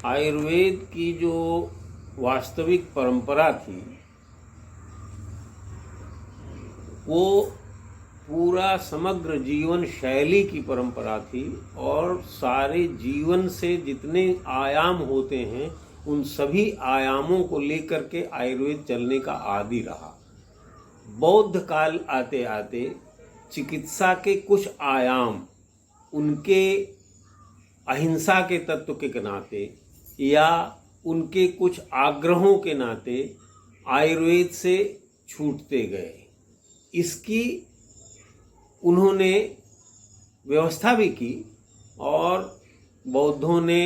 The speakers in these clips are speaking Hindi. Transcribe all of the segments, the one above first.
आयुर्वेद की जो वास्तविक परंपरा थी वो पूरा समग्र जीवन शैली की परंपरा थी और सारे जीवन से जितने आयाम होते हैं उन सभी आयामों को लेकर के आयुर्वेद चलने का आदि रहा। बौद्ध काल आते आते चिकित्सा के कुछ आयाम उनके अहिंसा के तत्व के नाते या उनके कुछ आग्रहों के नाते आयुर्वेद से छूटते गए। इसकी उन्होंने व्यवस्था भी की और बौद्धों ने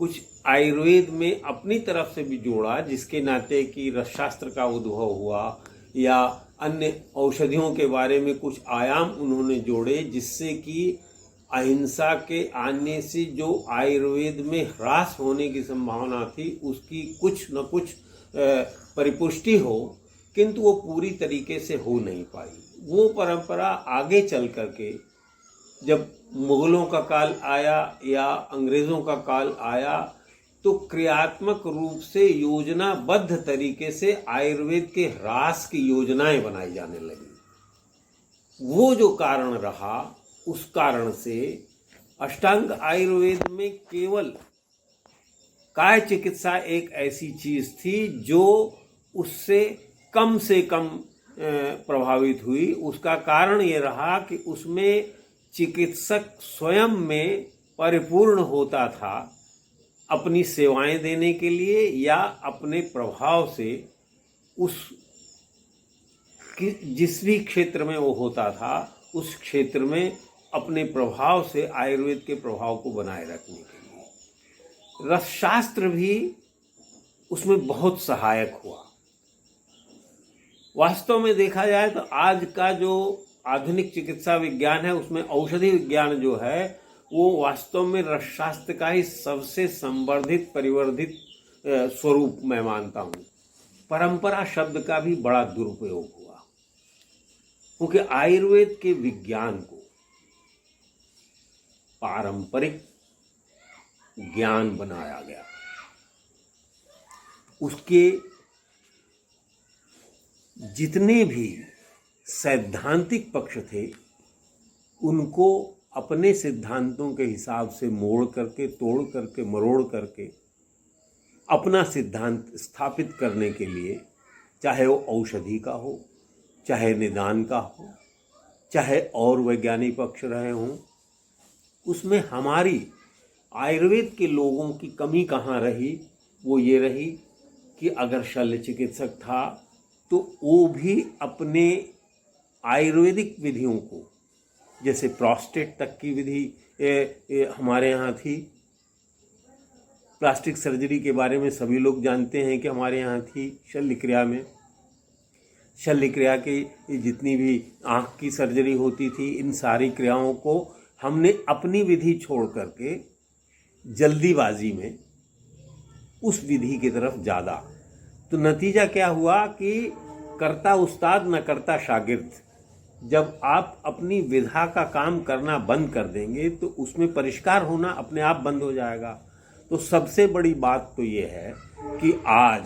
कुछ आयुर्वेद में अपनी तरफ से भी जोड़ा, जिसके नाते कि रसशास्त्र का उद्भव हुआ या अन्य औषधियों के बारे में कुछ आयाम उन्होंने जोड़े, जिससे कि अहिंसा के आने से जो आयुर्वेद में ह्रास होने की संभावना थी उसकी कुछ न कुछ परिपुष्टि हो, किंतु वो पूरी तरीके से हो नहीं पाई। वो परंपरा आगे चल करके जब मुगलों का काल आया या अंग्रेज़ों का काल आया तो क्रियात्मक रूप से योजनाबद्ध तरीके से आयुर्वेद के ह्रास की योजनाएं बनाई जाने लगी। वो जो कारण रहा, उस कारण से अष्टांग आयुर्वेद में केवल काय चिकित्सा एक ऐसी चीज थी जो उससे कम से कम प्रभावित हुई। उसका कारण ये रहा कि उसमें चिकित्सक स्वयं में परिपूर्ण होता था अपनी सेवाएं देने के लिए या अपने प्रभाव से उस जिस भी क्षेत्र में वो होता था उस क्षेत्र में अपने प्रभाव से आयुर्वेद के प्रभाव को बनाए रखने के लिए रसशास्त्र भी उसमें बहुत सहायक हुआ। वास्तव में देखा जाए तो आज का जो आधुनिक चिकित्सा विज्ञान है उसमें औषधि विज्ञान जो है वो वास्तव में रसशास्त्र का ही सबसे संवर्धित परिवर्धित स्वरूप मैं मानता हूँ। परंपरा शब्द का भी बड़ा दुरुपयोग हुआ क्योंकि आयुर्वेद के विज्ञान को पारंपरिक ज्ञान बनाया गया। उसके जितने भी सैद्धांतिक पक्ष थे उनको अपने सिद्धांतों के हिसाब से मोड़ करके, तोड़ करके, मरोड़ करके अपना सिद्धांत स्थापित करने के लिए, चाहे वो औषधि का हो, चाहे निदान का हो, चाहे और वैज्ञानिक पक्ष रहे हों, उसमें हमारी आयुर्वेद के लोगों की कमी कहाँ रही? वो ये रही कि अगर शल्य चिकित्सक था तो वो भी अपने आयुर्वेदिक विधियों को, जैसे प्रोस्टेट तक की विधि हमारे यहाँ थी, प्लास्टिक सर्जरी के बारे में सभी लोग जानते हैं कि हमारे यहाँ थी। शल्य क्रिया में, शल्य क्रिया की जितनी भी आँख की सर्जरी होती थी, इन सारी क्रियाओं को हमने अपनी विधि छोड़ करके जल्दीबाजी में उस विधि की तरफ ज़्यादा, तो नतीजा क्या हुआ कि करता उस्ताद न करता शागिर्द। जब आप अपनी विधा का काम करना बंद कर देंगे तो उसमें परिष्कार होना अपने आप बंद हो जाएगा। तो सबसे बड़ी बात तो ये है कि आज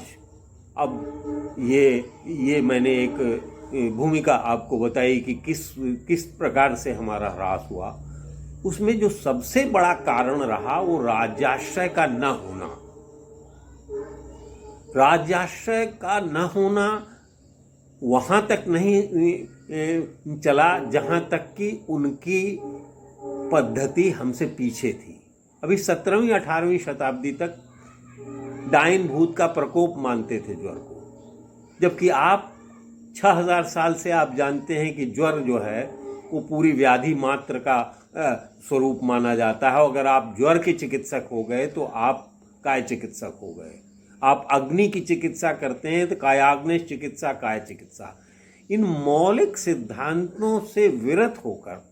अब ये मैंने एक भूमिका आपको बताई कि किस प्रकार से हमारा ह्रास हुआ। उसमें जो सबसे बड़ा कारण रहा वो राज्याश्रय का न होना। राज्याश्रय का न होना वहाँ तक नहीं चला जहाँ तक कि उनकी पद्धति हमसे पीछे थी। अभी 17वीं 18वीं शताब्दी तक डायन भूत का प्रकोप मानते थे ज्वर को, जबकि आप 6000 साल से आप जानते हैं कि ज्वर जो है वो पूरी व्याधि मात्र का स्वरूप माना जाता है। अगर आप ज्वर के चिकित्सक हो गए तो आप काय चिकित्सक हो गए। आप अग्नि की चिकित्सा करते हैं तो कायाग्नि चिकित्सा, काय चिकित्सा। इन मौलिक सिद्धांतों से विरत होकर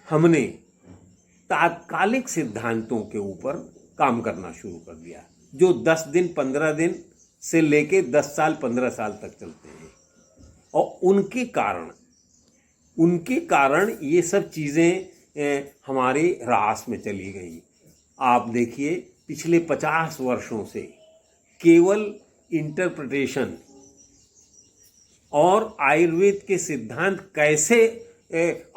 हमने तात्कालिक सिद्धांतों के ऊपर काम करना शुरू कर दिया, जो 10 दिन 15 दिन से लेके 10 साल 15 साल तक चलते हैं। और उनके कारण ये सब चीज़ें हमारे ह्रास में चली गई। आप देखिए पिछले 50 वर्षों से केवल इंटरप्रिटेशन और आयुर्वेद के सिद्धांत कैसे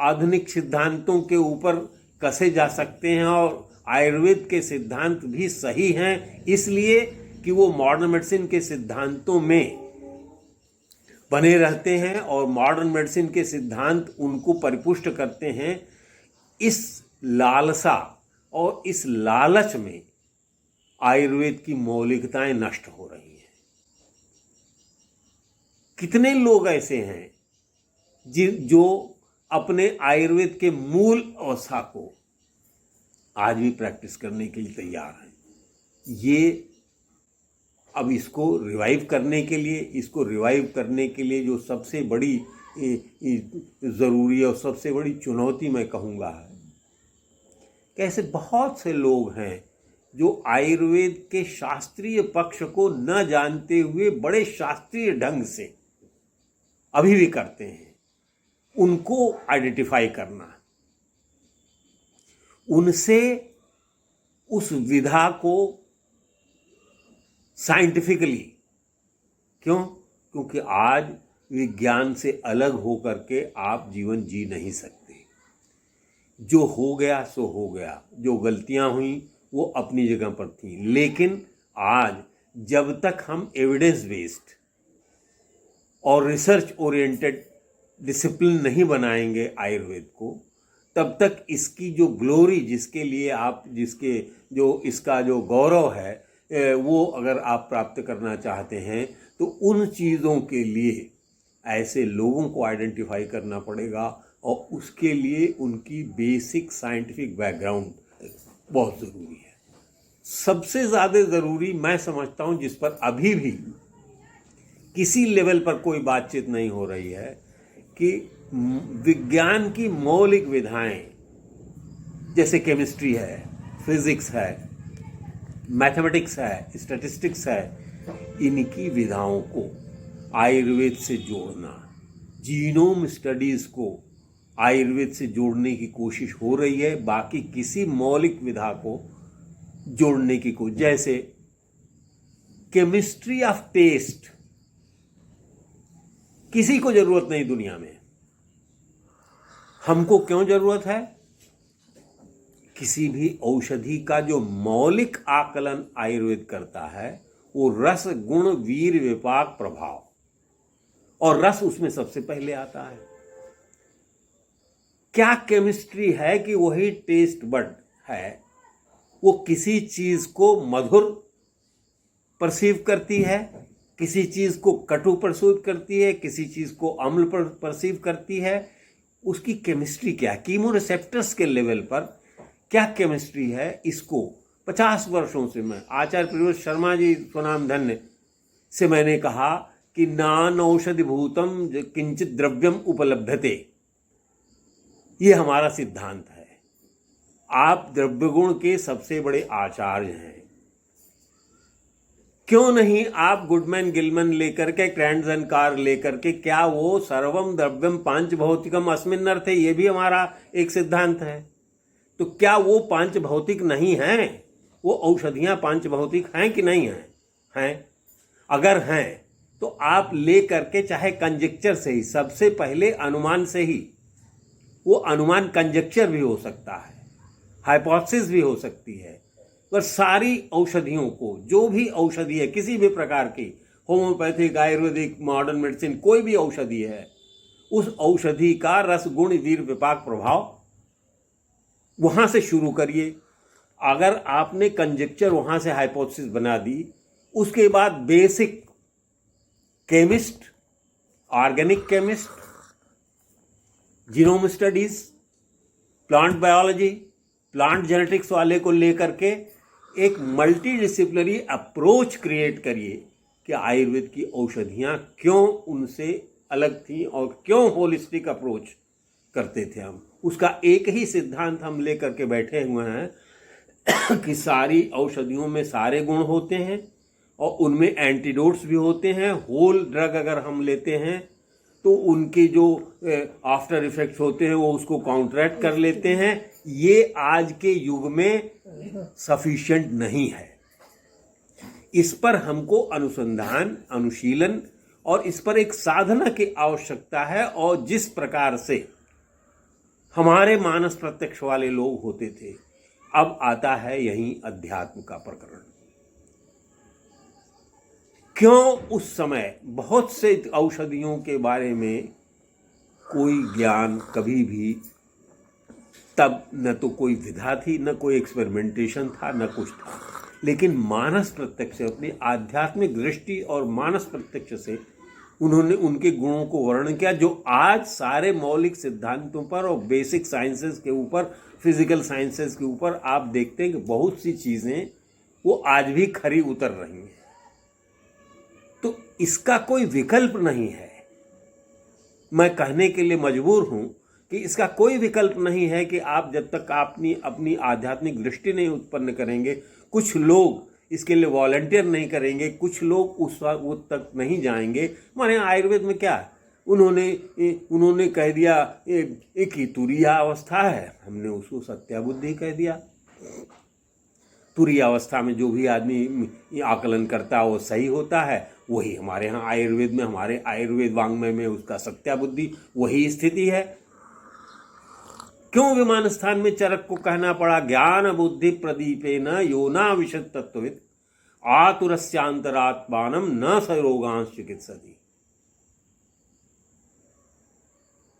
आधुनिक सिद्धांतों के ऊपर कसे जा सकते हैं और आयुर्वेद के सिद्धांत भी सही हैं इसलिए कि वो मॉडर्न मेडिसिन के सिद्धांतों में बने रहते हैं और मॉडर्न मेडिसिन के सिद्धांत उनको परिपुष्ट करते हैं। इस लालसा और इस लालच में आयुर्वेद की मौलिकताएं नष्ट हो रही हैं। कितने लोग ऐसे हैं जो अपने आयुर्वेद के मूल अवस्था को आज भी प्रैक्टिस करने के लिए तैयार हैं। ये अब इसको रिवाइव करने के लिए जो सबसे बड़ी ज़रूरी और सबसे बड़ी चुनौती मैं कहूँगा है कि ऐसे बहुत से लोग हैं जो आयुर्वेद के शास्त्रीय पक्ष को न जानते हुए बड़े शास्त्रीय ढंग से अभी भी करते हैं। उनको आइडेंटिफाई करना, उनसे उस विधा को साइंटिफिकली, क्योंकि आज विज्ञान से अलग होकर के आप जीवन जी नहीं सकते। जो हो गया सो हो गया, जो गलतियां हुई वो अपनी जगह पर थी, लेकिन आज जब तक हम एविडेंस बेस्ड और रिसर्च ओरिएंटेड डिसिप्लिन नहीं बनाएंगे आयुर्वेद को, तब तक इसकी जो ग्लोरी जिसके लिए आप इसका जो गौरव है वो अगर आप प्राप्त करना चाहते हैं तो उन चीज़ों के लिए ऐसे लोगों को आइडेंटिफाई करना पड़ेगा और उसके लिए उनकी बेसिक साइंटिफिक बैकग्राउंड बहुत ज़रूरी है। सबसे ज़्यादा ज़रूरी मैं समझता हूँ, जिस पर अभी भी किसी लेवल पर कोई बातचीत नहीं हो रही है, कि विज्ञान की मौलिक विधाएं जैसे केमिस्ट्री है, फिजिक्स है, मैथमेटिक्स है, स्टैटिस्टिक्स है, इनकी विधाओं को आयुर्वेद से जोड़ना, जीनोम स्टडीज़ को आयुर्वेद से जोड़ने की कोशिश हो रही है। बाकी किसी मौलिक विधा को जोड़ने की कोशिश, जैसे केमिस्ट्री ऑफ टेस्ट, किसी को जरूरत नहीं दुनिया में। हमको क्यों जरूरत है? किसी भी औषधि का जो मौलिक आकलन आयुर्वेद करता है वो रस, गुण, वीर, विपाक, प्रभाव, और रस उसमें सबसे पहले आता है। क्या केमिस्ट्री है कि वही टेस्ट बड है, वो किसी चीज को मधुर परसीव करती है, किसी चीज को कटु परसीव करती है, किसी चीज को अम्ल परसीव करती है। उसकी केमिस्ट्री क्या, कीमोरिसेप्टर्स के लेवल पर क्या केमिस्ट्री है, इसको 50 वर्षों से मैं आचार्य प्रियोश शर्मा जी स्वनाम धन्य से मैंने कहा कि नान औषधि भूतम किंचित द्रव्यम उपलब्धते, ये हमारा सिद्धांत है। आप द्रव्यगुण के सबसे बड़े आचार्य हैं, क्यों नहीं आप गुडमैन गिलमैन लेकर के, क्रैंडसन कार लेकर के, क्या वो सर्वम द्रव्यम पांच भौतिकम अस्मिन् अर्थे, ये भी हमारा एक सिद्धांत है। तो क्या वो पांच भौतिक नहीं हैं? वो औषधियां पांच भौतिक हैं कि नहीं हैं? हैं। अगर हैं तो आप ले करके, चाहे कंजेक्चर से ही, सबसे पहले अनुमान से ही, वो अनुमान कंजेक्चर भी हो सकता है, हाइपोथेसिस भी हो सकती है, पर सारी औषधियों को, जो भी औषधि है किसी भी प्रकार की, होम्योपैथिक, आयुर्वेदिक, मॉडर्न मेडिसिन, कोई भी औषधि है, उस औषधि का रस, गुण, वीर, विपाक, प्रभाव वहां से शुरू करिए। अगर आपने कंजेक्चर वहां से हाइपोथेसिस बना दी, उसके बाद basic chemist, organic chemist, genome studies, plant biology, plant genetics वाले को लेकर के एक मल्टी डिसिप्लिनरी अप्रोच क्रिएट करिए कि आयुर्वेद की औषधियां क्यों उनसे अलग थी और क्यों होलिस्टिक अप्रोच करते थे हम। उसका एक ही सिद्धांत हम लेकर के बैठे हुए हैं कि सारी औषधियों में सारे गुण होते हैं और उनमें एंटीडोट्स भी होते हैं। होल ड्रग अगर हम लेते हैं तो उनके जो आफ्टर इफेक्ट्स होते हैं वो उसको काउंटरैक्ट कर लेते हैं। ये आज के युग में सफिशिएंट नहीं है। इस पर हमको अनुसंधान, अनुशीलन और इस पर एक साधना की आवश्यकता है। और जिस प्रकार से हमारे मानस प्रत्यक्ष वाले लोग होते थे, अब आता है यही अध्यात्म का प्रकरण। क्यों उस समय बहुत से औषधियों के बारे में कोई ज्ञान कभी भी, तब न तो कोई विधा थी, न कोई एक्सपेरिमेंटेशन था, न कुछ था, लेकिन मानस प्रत्यक्ष से, अपनी आध्यात्मिक दृष्टि और मानस प्रत्यक्ष से उन्होंने उनके गुणों को वर्णन किया, जो आज सारे मौलिक सिद्धांतों पर और बेसिक साइंसेस के ऊपर, फिजिकल साइंसेस के ऊपर आप देखते हैं कि बहुत सी चीज़ें वो आज भी खरी उतर रही हैं। तो इसका कोई विकल्प नहीं है। मैं कहने के लिए मजबूर हूं कि इसका कोई विकल्प नहीं है कि आप जब तक अपनी आध्यात्मिक दृष्टि नहीं उत्पन्न करेंगे, कुछ लोग इसके लिए वॉलंटियर नहीं करेंगे, कुछ लोग उस वक्त तक नहीं जाएंगे। हमारे यहाँ आयुर्वेद में क्या है, उन्होंने कह दिया एक ही तुरीय अवस्था है, हमने उसको सत्याबुद्धि कह दिया। तुरीय अवस्था में जो भी आदमी आकलन करता है वो सही होता है, वही हमारे यहाँ आयुर्वेद में, हमारे आयुर्वेद वाङ्मय में उसका सत्याबुद्धि वही स्थिति है। क्यों विमान स्थान में चरक को कहना पड़ा, ज्ञान बुद्धि प्रदीपेन योना विशद तत्वविद आतुरस्यांतरात्मानम न सरोगांश चिकित्सति।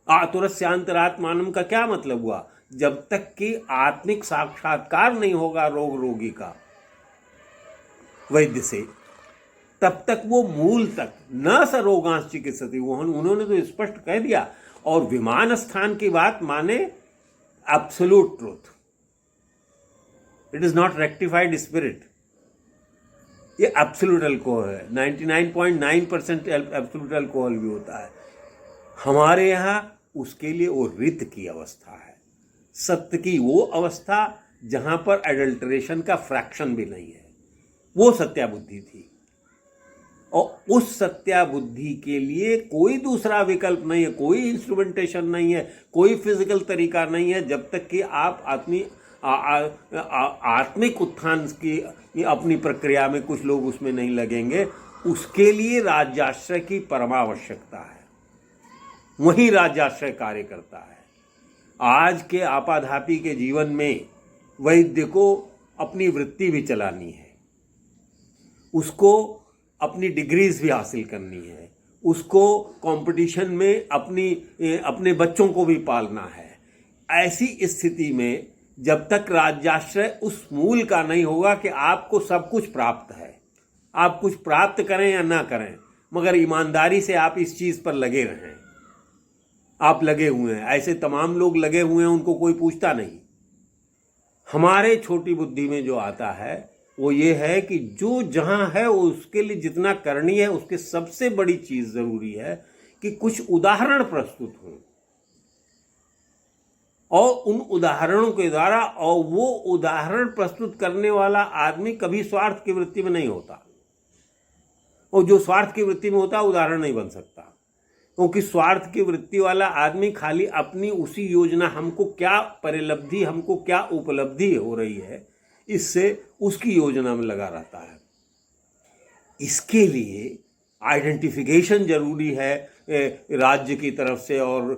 आतुरस्यांतरात्मानम का क्या मतलब हुआ? जब तक कि आत्मिक साक्षात्कार नहीं होगा रोगी का वैद्य से, तब तक वो मूल तक न सरोगांश चिकित्सति, उन्होंने तो स्पष्ट कह दिया। और विमान स्थान की बात माने absolute truth, it is not rectified spirit. ये एब्सोल्यूट अल्कोहल है, 99.9% एब्सोल्यूट अल्कोहल भी होता है। हमारे यहाँ उसके लिए वो रित की अवस्था है, सत्य की वो अवस्था जहां पर एडल्ट्रेशन का फ्रैक्शन भी नहीं है, वो सत्याबुद्धि थी। और उस सत्याबुद्धि के लिए कोई दूसरा विकल्प नहीं है, कोई इंस्ट्रूमेंटेशन नहीं है, कोई फिजिकल तरीका नहीं है, जब तक कि आप अपनी आत्मिक उत्थान की अपनी प्रक्रिया में कुछ लोग उसमें नहीं लगेंगे। उसके लिए राज्याश्रय की परमावश्यकता है, वही राज्याश्रय कार्य करता है। आज के आपाधापी के जीवन में वैद्य को अपनी वृत्ति भी चलानी है, उसको अपनी डिग्रीज भी हासिल करनी है, उसको कंपटीशन में अपने बच्चों को भी पालना है। ऐसी स्थिति में जब तक राज्याश्रय उस मूल का नहीं होगा कि आपको सब कुछ प्राप्त है, आप कुछ प्राप्त करें या ना करें, मगर ईमानदारी से आप इस चीज पर लगे रहें। आप लगे हुए हैं, ऐसे तमाम लोग लगे हुए हैं, उनको कोई पूछता नहीं। हमारे छोटी बुद्धि में जो आता है वो ये है कि जो जहां है उसके लिए जितना करनी है, उसके सबसे बड़ी चीज जरूरी है कि कुछ उदाहरण प्रस्तुत हों, और उन उदाहरणों के द्वारा, और वो उदाहरण प्रस्तुत करने वाला आदमी कभी स्वार्थ की वृत्ति में नहीं होता, और जो स्वार्थ की वृत्ति में होता है उदाहरण नहीं बन सकता। क्योंकि स्वार्थ की वृत्ति वाला आदमी खाली अपनी उसी योजना, हमको क्या परिलब्धि, हमको क्या उपलब्धि हो रही है, इससे उसकी योजना में लगा रहता है। इसके लिए आइडेंटिफिकेशन जरूरी है राज्य की तरफ से और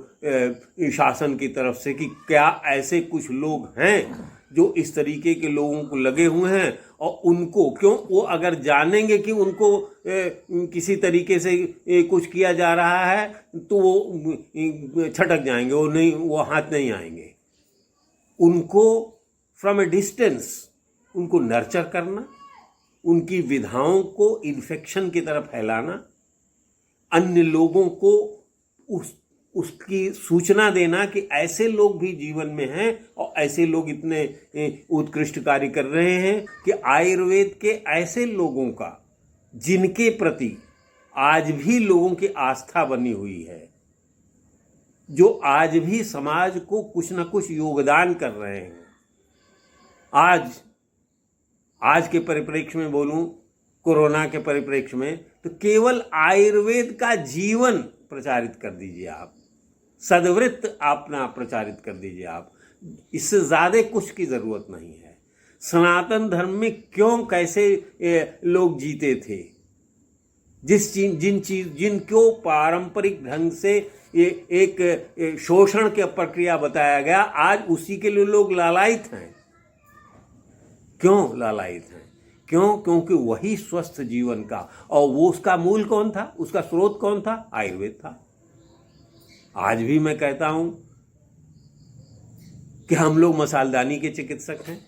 शासन की तरफ से कि क्या ऐसे कुछ लोग हैं जो इस तरीके के लोगों को लगे हुए हैं, और उनको क्यों, वो अगर जानेंगे कि उनको किसी तरीके से कुछ किया जा रहा है तो वो छटक जाएंगे, वो हाथ नहीं आएंगे। उनको फ्रॉम ए डिस्टेंस उनको नर्चर करना, उनकी विधाओं को इन्फेक्शन की तरफ फैलाना, अन्य लोगों को उसकी सूचना देना कि ऐसे लोग भी जीवन में हैं और ऐसे लोग इतने उत्कृष्ट कार्य कर रहे हैं, कि आयुर्वेद के ऐसे लोगों का जिनके प्रति आज भी लोगों की आस्था बनी हुई है, जो आज भी समाज को कुछ न कुछ योगदान कर रहे हैं। आज के परिप्रेक्ष्य में बोलूं, कोरोना के परिप्रेक्ष्य में, तो केवल आयुर्वेद का जीवन प्रचारित कर दीजिए आप, सद्वृत्त अपना प्रचारित कर दीजिए आप, इससे ज्यादा कुछ की जरूरत नहीं है। सनातन धर्म में क्यों कैसे लोग जीते थे, जिनको पारंपरिक ढंग से ये एक शोषण की प्रक्रिया बताया गया, आज उसी के लिए लोग लालायित हैं। क्यों लालायित हैं? क्यों? क्योंकि वही स्वस्थ जीवन का, और वो उसका मूल कौन था, उसका स्रोत कौन था? आयुर्वेद था। आज भी मैं कहता हूं कि हम लोग मसालदानी के चिकित्सक हैं।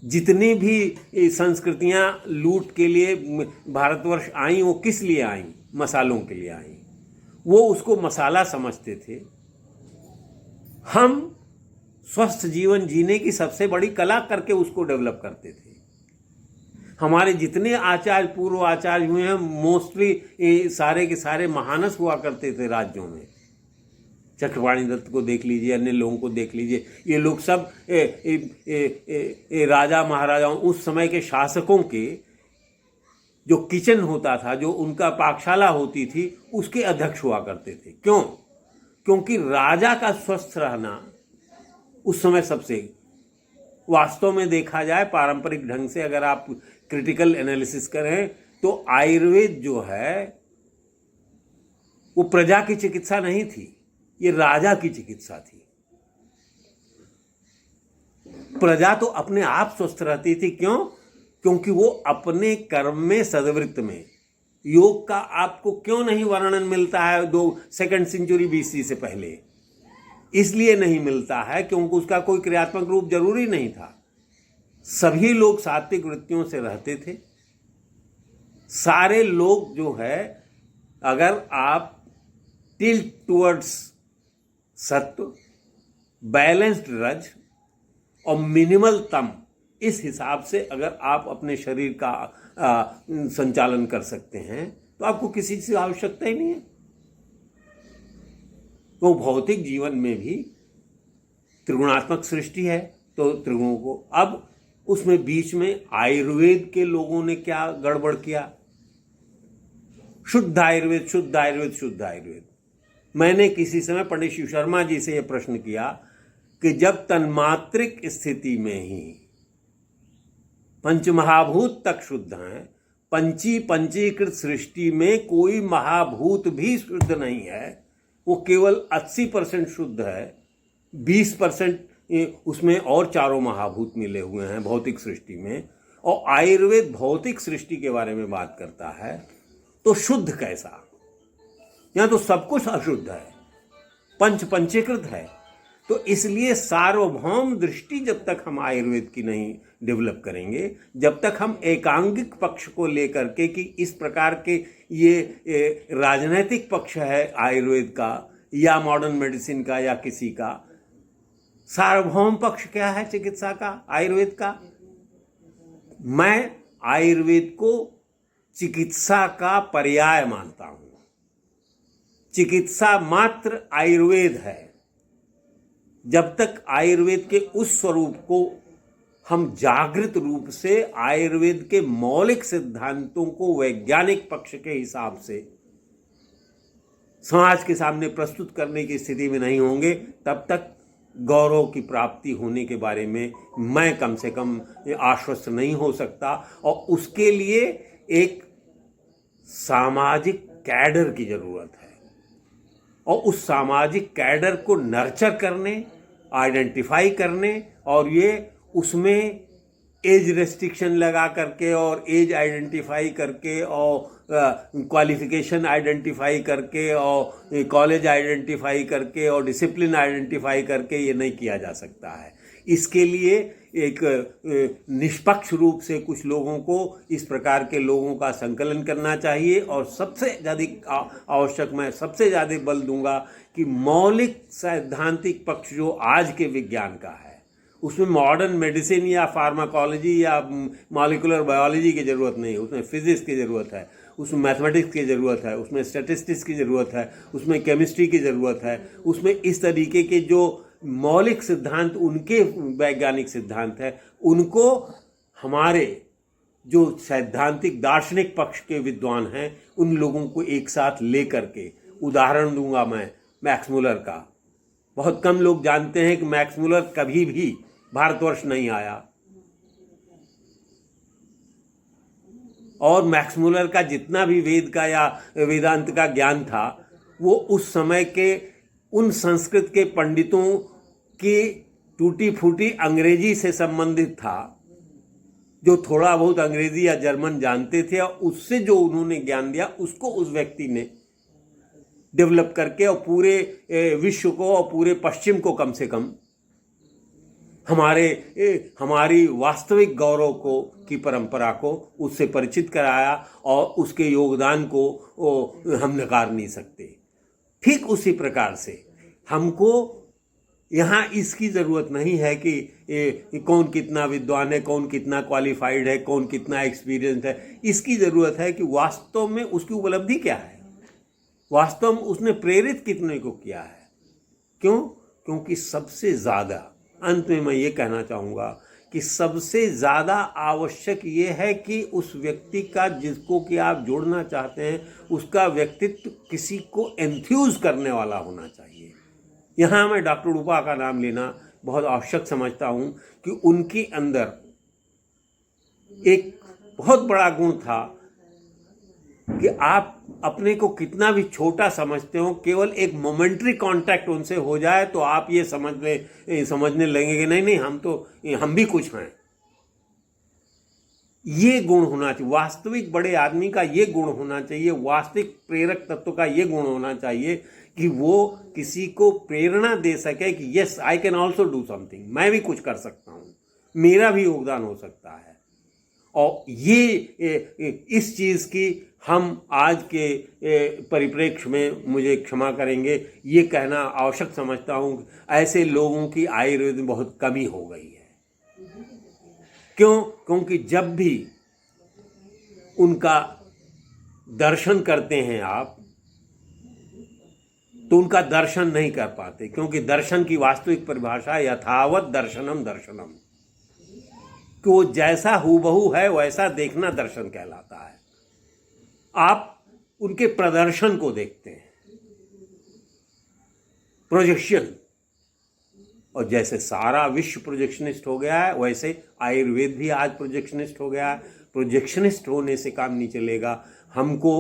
जितनी भी संस्कृतियां लूट के लिए भारतवर्ष आई, वो किस लिए आई? मसालों के लिए आई। वो उसको मसाला समझते थे। हम स्वस्थ जीवन जीने की सबसे बड़ी कला करके उसको डेवलप करते थे। हमारे जितने आचार्य पूर्व आचार्य हुए हैं, मोस्टली सारे के सारे महानस हुआ करते थे राज्यों में। चक्रपाणी दत्त को देख लीजिए, अन्य लोगों को देख लीजिए, ये लोग सब राजा महाराजाओं, उस समय के शासकों के जो किचन होता था, जो उनका पाकशाला होती थी, उसके अध्यक्ष हुआ करते थे। क्यों? क्योंकि राजा का स्वस्थ रहना उस समय सबसे, वास्तव में देखा जाए पारंपरिक ढंग से, अगर आप क्रिटिकल एनालिसिस करें तो आयुर्वेद जो है वो प्रजा की चिकित्सा नहीं थी, ये राजा की चिकित्सा थी। प्रजा तो अपने आप स्वस्थ रहती थी। क्यों? क्योंकि वो अपने कर्म में, सदवृत्त में, योग का आपको क्यों नहीं वर्णन मिलता है 2nd सेंचुरी BC से पहले? इसलिए नहीं मिलता है क्योंकि उसका कोई क्रियात्मक रूप जरूरी नहीं था। सभी लोग सात्विक वृत्तियों से रहते थे। सारे लोग जो है, अगर आप टिल्ट टुवर्ड्स सत्व, बैलेंस्ड रज और मिनिमल तम, इस हिसाब से अगर आप अपने शरीर का संचालन कर सकते हैं तो आपको किसी चीज की आवश्यकता ही नहीं है। तो भौतिक जीवन में भी त्रिगुणात्मक सृष्टि है, तो त्रिगुणों को, अब उसमें बीच में आयुर्वेद के लोगों ने क्या गड़बड़ किया? शुद्ध आयुर्वेद, शुद्ध आयुर्वेद, शुद्ध आयुर्वेद। मैंने किसी समय पंडित शिव शर्मा जी से यह प्रश्न किया कि जब तन्मात्रिक स्थिति में ही पंचमहाभूत तक शुद्ध हैं, पंचीकृत सृष्टि में कोई महाभूत भी शुद्ध नहीं है, वो केवल 80% शुद्ध है, 20% उसमें और चारों महाभूत मिले हुए हैं भौतिक सृष्टि में, और आयुर्वेद भौतिक सृष्टि के बारे में बात करता है, तो शुद्ध कैसा? यहां तो सब कुछ अशुद्ध है, पंचीकृत है। तो इसलिए सार्वभौम दृष्टि जब तक हम आयुर्वेद की नहीं डेवलप करेंगे, जब तक हम एकांगिक पक्ष को लेकर के कि इस प्रकार के ये राजनैतिक पक्ष है आयुर्वेद का या मॉडर्न मेडिसिन का या किसी का, सार्वभौम पक्ष क्या है चिकित्सा का, आयुर्वेद का? मैं आयुर्वेद को चिकित्सा का पर्याय मानता हूं। चिकित्सा मात्र आयुर्वेद है। जब तक आयुर्वेद के उस स्वरूप को हम जागृत रूप से आयुर्वेद के मौलिक सिद्धांतों को वैज्ञानिक पक्ष के हिसाब से समाज के सामने प्रस्तुत करने की स्थिति में नहीं होंगे, तब तक गौरव की प्राप्ति होने के बारे में मैं कम से कम आश्वस्त नहीं हो सकता। और उसके लिए एक सामाजिक कैडर की जरूरत है, और उस सामाजिक कैडर को नर्चर करने, आइडेंटिफाई करने, और ये उसमें एज रेस्ट्रिक्शन लगा करके और एज आइडेंटिफाई करके और क्वालिफिकेशन आइडेंटिफाई करके और कॉलेज आइडेंटिफाई करके और डिसिप्लिन आइडेंटिफाई करके ये नहीं किया जा सकता है। इसके लिए एक निष्पक्ष रूप से कुछ लोगों को, इस प्रकार के लोगों का संकलन करना चाहिए। और सबसे ज़्यादा आवश्यक, मैं सबसे ज़्यादा बल दूंगा कि मौलिक सैद्धांतिक पक्ष जो आज के विज्ञान का है, उसमें मॉडर्न मेडिसिन या फार्माकोलॉजी या मॉलिकुलर बायोलॉजी की ज़रूरत नहीं है, उसमें फिजिक्स की ज़रूरत है, उसमें मैथमेटिक्स की ज़रूरत है, उसमें स्टैटिस्टिक्स की ज़रूरत है, उसमें केमिस्ट्री की ज़रूरत है, उसमें इस तरीके के जो मौलिक सिद्धांत, उनके वैज्ञानिक सिद्धांत है, उनको हमारे जो सैद्धांतिक दार्शनिक पक्ष के विद्वान हैं, उन लोगों को एक साथ ले करके, उदाहरण दूंगा मैं मैक्स मुलर का। बहुत कम लोग जानते हैं कि मैक्स मुलर कभी भी भारतवर्ष नहीं आया। और मैक्स मुलर का जितना भी वेद का या वेदांत का ज्ञान था वो उस समय के उन संस्कृत के पंडितों की टूटी फूटी अंग्रेजी से संबंधित था, जो थोड़ा बहुत अंग्रेजी या जर्मन जानते थे, और उससे जो उन्होंने ज्ञान दिया उसको उस व्यक्ति ने डेवलप करके और पूरे विश्व को और पूरे पश्चिम को कम से कम हमारी वास्तविक गौरव को की परंपरा को उससे परिचित कराया, और उसके योगदान को हम नकार नहीं सकते। ठीक उसी प्रकार से हमको यहाँ इसकी ज़रूरत नहीं है कि कौन कितना विद्वान है, कौन कितना क्वालिफाइड है, कौन कितना एक्सपीरियंस है। इसकी ज़रूरत है कि वास्तव में उसकी उपलब्धि क्या है, वास्तव में उसने प्रेरित कितने को किया है। क्यों? क्योंकि सबसे ज़्यादा, अंत में मैं ये कहना चाहूँगा कि सबसे ज़्यादा आवश्यक ये है कि उस व्यक्ति का, जिसको कि आप जोड़ना चाहते हैं, उसका व्यक्तित्व किसी को एंथ्यूज करने वाला होना चाहिए। यहाँ मैं डॉक्टर रूपा का नाम लेना बहुत आवश्यक समझता हूँ कि उनके अंदर एक बहुत बड़ा गुण था कि आप अपने को कितना भी छोटा समझते हो, केवल एक मोमेंट्री कांटेक्ट उनसे हो जाए तो आप ये समझने लगेंगे कि नहीं हम भी कुछ हैं। ये गुण होना चाहिए, वास्तविक बड़े आदमी का ये गुण होना चाहिए, वास्तविक प्रेरक तत्व का ये गुण होना चाहिए कि वो किसी को प्रेरणा दे सके कि yes I can also do something, मैं भी कुछ कर सकता हूँ, मेरा भी योगदान हो सकता है। और ये इस चीज़ की हम आज के परिप्रेक्ष्य में, मुझे क्षमा करेंगे, ये कहना आवश्यक समझता हूँ, ऐसे लोगों की आयुर्वेद में बहुत कमी हो गई है। क्यों? क्योंकि जब भी उनका दर्शन करते हैं आप, तो उनका दर्शन नहीं कर पाते, क्योंकि दर्शन की वास्तविक परिभाषा यथावत दर्शनम दर्शनम, कि वो जैसा हूबहू है वैसा देखना दर्शन कहलाता है। आप उनके प्रदर्शन को देखते हैं, प्रोजेक्शन, और जैसे सारा विश्व प्रोजेक्शनिस्ट हो गया है वैसे आयुर्वेद भी आज प्रोजेक्शनिस्ट हो गया है। प्रोजेक्शनिस्ट होने से काम नहीं चलेगा, हमको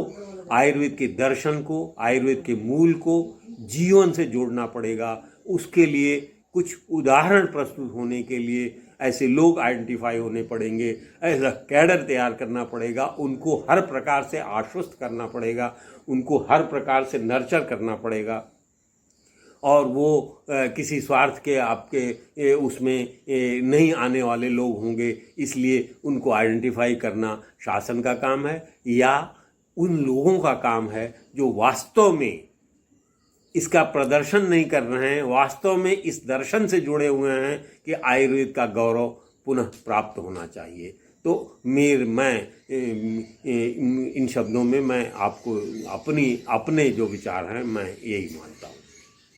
आयुर्वेद के दर्शन को, आयुर्वेद के मूल को जीवन से जोड़ना पड़ेगा। उसके लिए कुछ उदाहरण प्रस्तुत होने के लिए ऐसे लोग आइडेंटिफाई होने पड़ेंगे, ऐसा कैडर तैयार करना पड़ेगा, उनको हर प्रकार से आश्वस्त करना पड़ेगा, उनको हर प्रकार से नर्चर करना पड़ेगा, और वो किसी स्वार्थ के आपके उसमें नहीं आने वाले लोग होंगे, इसलिए उनको आइडेंटिफाई करना शासन का काम है, या उन लोगों का काम है जो वास्तव में इसका प्रदर्शन नहीं कर रहे हैं, वास्तव में इस दर्शन से जुड़े हुए हैं कि आयुर्वेद का गौरव पुनः प्राप्त होना चाहिए। तो मैं इन शब्दों में मैं आपको अपने जो विचार हैं मैं यही मानता हूँ।